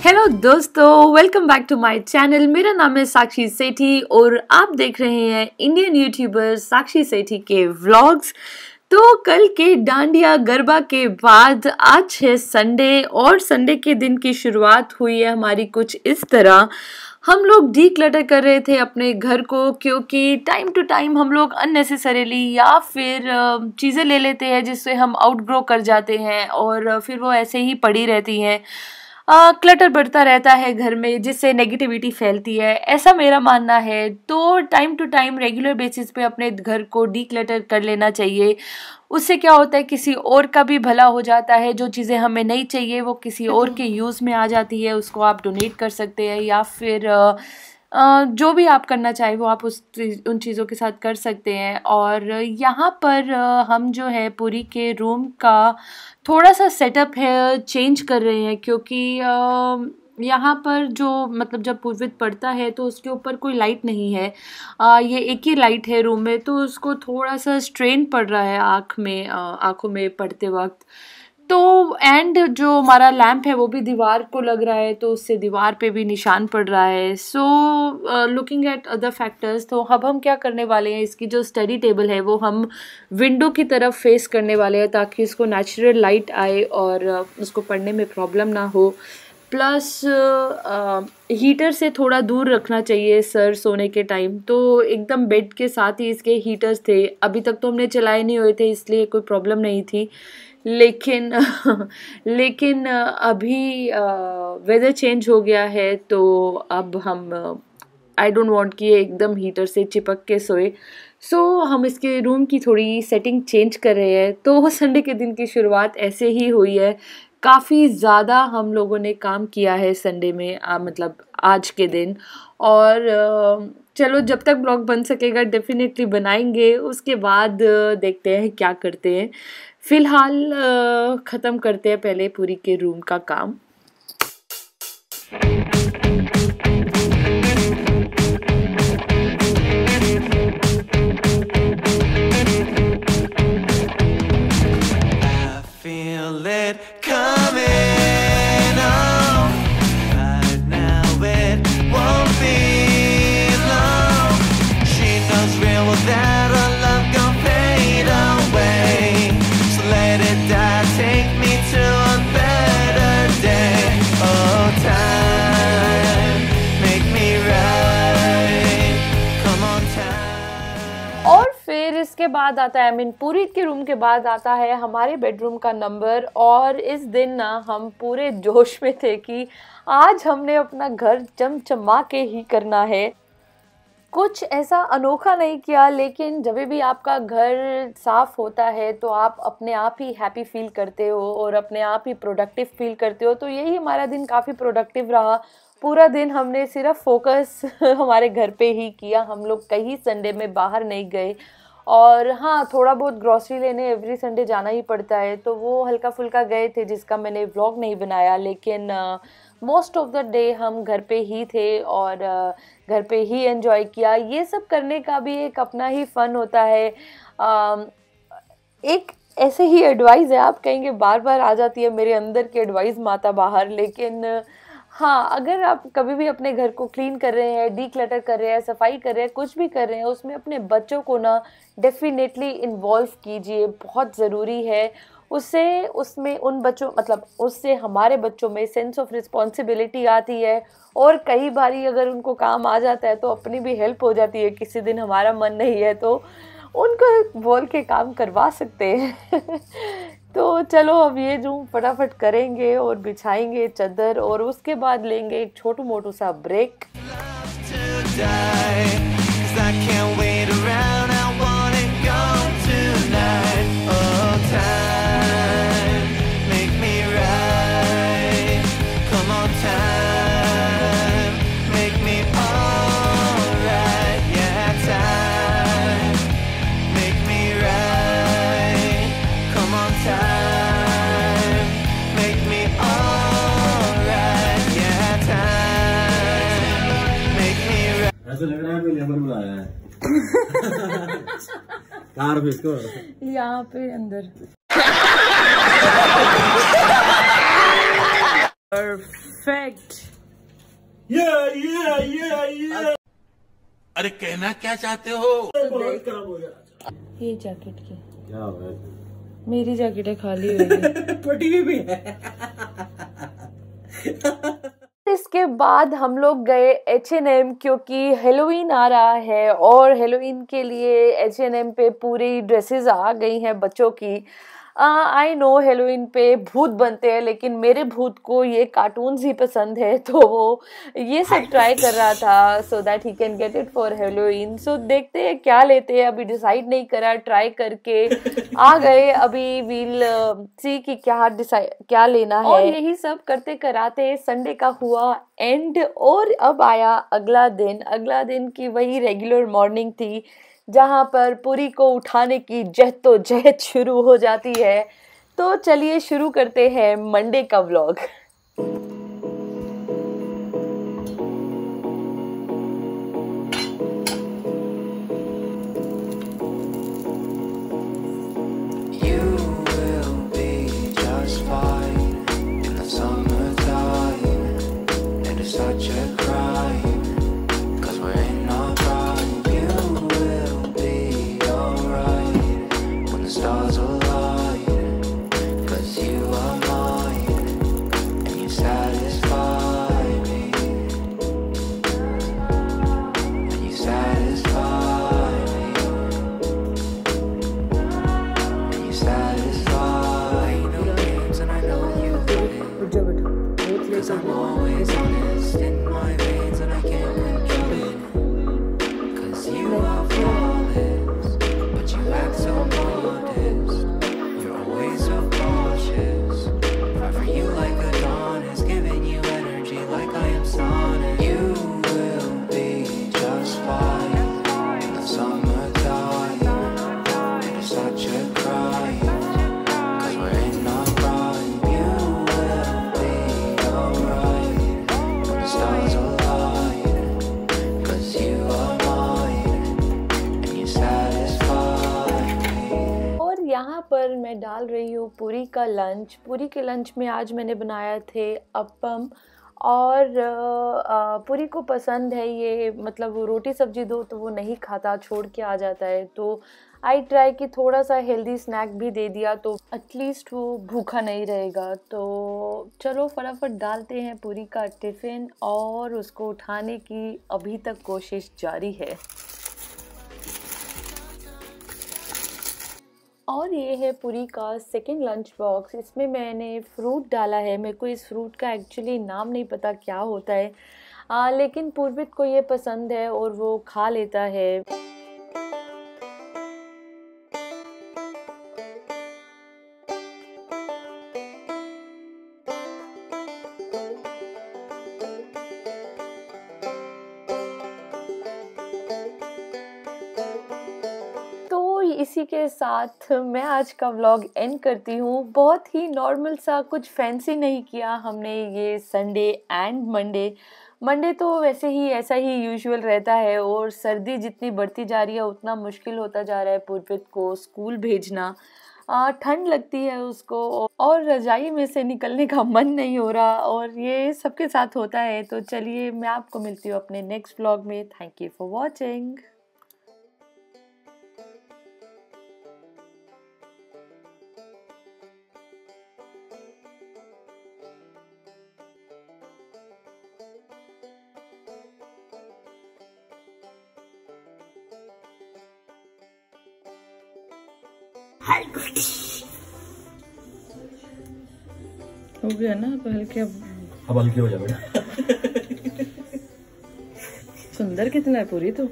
Hello दोस्तों, welcome back to my channel. मेरा नाम है साक्षी सेठी और आप देख रहे हैं इंडियन यूट्यूबर साक्षी सेठी के व्लॉग्स। तो कल के डांडिया गरबा के बाद आज है संडे और संडे के दिन की शुरुआत हुई है हमारी कुछ इस तरह। हम लोग डी क्लटर कर रहे थे अपने घर को, क्योंकि टाइम टू टाइम हम लोग अननेसेसरीली या फिर चीज़ें ले लेते हैं जिससे हम आउटग्रो कर जाते हैं और फिर वो ऐसे ही पड़ी रहती हैं। क्लटर बढ़ता रहता है घर में, जिससे नेगेटिविटी फैलती है, ऐसा मेरा मानना है। तो time to time regular basis पे अपने घर को डी क्लटर कर लेना चाहिए। उससे क्या होता है, किसी और का भी भला हो जाता है। जो चीज़ें हमें नहीं चाहिए वो किसी और के यूज़ में आ जाती है, उसको आप डोनेट कर सकते हैं या फिर जो भी आप करना चाहे वो आप उन चीज़ों के साथ कर सकते हैं। और यहाँ पर हम जो है पूरी के रूम का थोड़ा सा सेटअप है चेंज कर रहे हैं, क्योंकि यहाँ पर जो मतलब जब पूर्वित पड़ता है तो उसके ऊपर कोई लाइट नहीं है। ये एक ही लाइट है रूम में, तो उसको थोड़ा सा स्ट्रेन पड़ रहा है आँखों में पड़ते वक्त। तो एंड जो हमारा लैंप है वो भी दीवार को लग रहा है, तो उससे दीवार पे भी निशान पड़ रहा है। So looking at other factors, तो अब हम क्या करने वाले हैं, इसकी जो स्टडी टेबल है वो हम विंडो की तरफ फेस करने वाले हैं, ताकि उसको नेचुरल लाइट आए और उसको पढ़ने में प्रॉब्लम ना हो। प्लस हीटर से थोड़ा दूर रखना चाहिए सर सोने के टाइम। तो एकदम बेड के साथ ही इसके हीटर्स थे। अभी तक तो हमने चलाए नहीं हुए थे, इसलिए कोई प्रॉब्लम नहीं थी। लेकिन अभी वेदर चेंज हो गया है, तो अब हम आई डोंट वांट कि ये एकदम हीटर से चिपक के सोए। सो हम इसके रूम की थोड़ी सेटिंग चेंज कर रहे हैं। तो संडे के दिन की शुरुआत ऐसे ही हुई है। काफ़ी ज़्यादा हम लोगों ने काम किया है संडे में, मतलब आज के दिन। और चलो, जब तक ब्लॉग बन सकेगा डेफिनेटली बनाएंगे, उसके बाद देखते हैं क्या करते हैं। फ़िलहाल ख़त्म करते हैं पहले पूरी के रूम का काम। इसके बाद आता है पूरी के रूम के बाद आता है हमारे बेडरूम का नंबर। और इस दिन ना हम पूरे जोश में थे कि आज हमने अपना घर चमचमा के ही करना है। कुछ ऐसा अनोखा नहीं किया, लेकिन जब भी आपका घर साफ होता है तो आप अपने आप ही हैप्पी फील करते हो और अपने आप ही प्रोडक्टिव फील करते हो। तो यही हमारा दिन काफ़ी प्रोडक्टिव रहा। पूरा दिन हमने सिर्फ फोकस हमारे घर पे ही किया। हम लोग कहीं संडे में बाहर नहीं गए। और हाँ, थोड़ा बहुत ग्रॉसरी लेने एवरी संडे जाना ही पड़ता है, तो वो हल्का फुल्का गए थे, जिसका मैंने व्लॉग नहीं बनाया। लेकिन मोस्ट ऑफ द डे हम घर पे ही थे और घर पे ही एंजॉय किया। ये सब करने का भी एक अपना ही फ़न होता है। एक ऐसे ही एडवाइस है, आप कहेंगे बार बार आ जाती है मेरे अंदर की एडवाइस माता बाहर। लेकिन हाँ, अगर आप कभी भी अपने घर को क्लीन कर रहे हैं, डी क्लटर कर रहे हैं, सफाई कर रहे हैं, कुछ भी कर रहे हैं, उसमें अपने बच्चों को ना डेफिनेटली इन्वॉल्व कीजिए, बहुत ज़रूरी है। उससे हमारे बच्चों में सेंस ऑफ रिस्पॉन्सिबिलिटी आती है। और कई बारी अगर उनको काम आ जाता है तो अपनी भी हेल्प हो जाती है। किसी दिन हमारा मन नहीं है तो उनको बोल के काम करवा सकते हैं। तो चलो, अब ये जो फटाफट करेंगे और बिछाएंगे चादर, और उसके बाद लेंगे एक छोटू मोटू सा ब्रेक। ऐसा लग रहा है लेबर बुलाया है। कार पे इसको यहाँ पे अंदर। परफेक्ट। अरे कहना क्या चाहते हो? बहुत खराब हो गया। ये जैकेट की क्या हो गया? मेरी जैकेट है, खाली हुई है। फटी भी है। इसके बाद हम लोग गए H&M क्योंकि हेलोवीन आ रहा है और हेलोवीन के लिए H&M पे पूरी ड्रेसेस आ गई हैं बच्चों की। आई नो हेलोवीन पे भूत बनते हैं, लेकिन मेरे भूत को ये कार्टून्स ही पसंद है, तो वो ये सब ट्राई कर रहा था so that he can get it for Halloween. So देखते हैं क्या लेते हैं, अभी डिसाइड नहीं करा, ट्राई करके आ गए। अभी वील सी कि क्या लेना है। और यही सब करते कराते संडे का हुआ एंड और अब आया अगला दिन की वही रेगुलर मॉर्निंग थी जहां पर पुरी को उठाने की जहद शुरू हो जाती है। तो चलिए शुरू करते हैं मंडे का vlog. I'm always honest in my veins and I can't control it. Cause you are flawless, but you act so modest. You're always so cautious. Fight for you like a dawn is giving you energy like I am sonic. You will be just fine in the summertime. You're such a crime. यहाँ पर मैं डाल रही हूँ पूरी का lunch. पूरी के लंच में आज मैंने बनाया थे अप्पम और पूरी को पसंद है ये, मतलब वो रोटी सब्जी दो तो वो नहीं खाता, छोड़ के आ जाता है। तो आई ट्राई कि थोड़ा सा हेल्दी स्नैक भी दे दिया तो एटलीस्ट वो भूखा नहीं रहेगा। तो चलो फटाफट डालते हैं पूरी का टिफ़िन और उसको उठाने की अभी तक कोशिश जारी है। और ये है पूरी का सेकंड लंच बॉक्स। इसमें मैंने फ्रूट डाला है। मेरे को इस फ्रूट का एक्चुअली नाम नहीं पता क्या होता है, लेकिन पूर्वित को ये पसंद है और वो खा लेता है। इसी के साथ मैं आज का व्लॉग एंड करती हूँ। बहुत ही नॉर्मल सा, कुछ फैंसी नहीं किया हमने ये संडे एंड मंडे तो वैसे ही ऐसा ही यूजुअल रहता है। और सर्दी जितनी बढ़ती जा रही है उतना मुश्किल होता जा रहा है पूर्वित को स्कूल भेजना। ठंड लगती है उसको और रजाई में से निकलने का मन नहीं हो रहा, और ये सबके साथ होता है। तो चलिए मैं आपको मिलती हूँ अपने नेक्स्ट व्लॉग में। Thank you for watching. हो गया ना, अब हल्के, अब हल्के हो जाओ। सुंदर कितना है पूरी तो।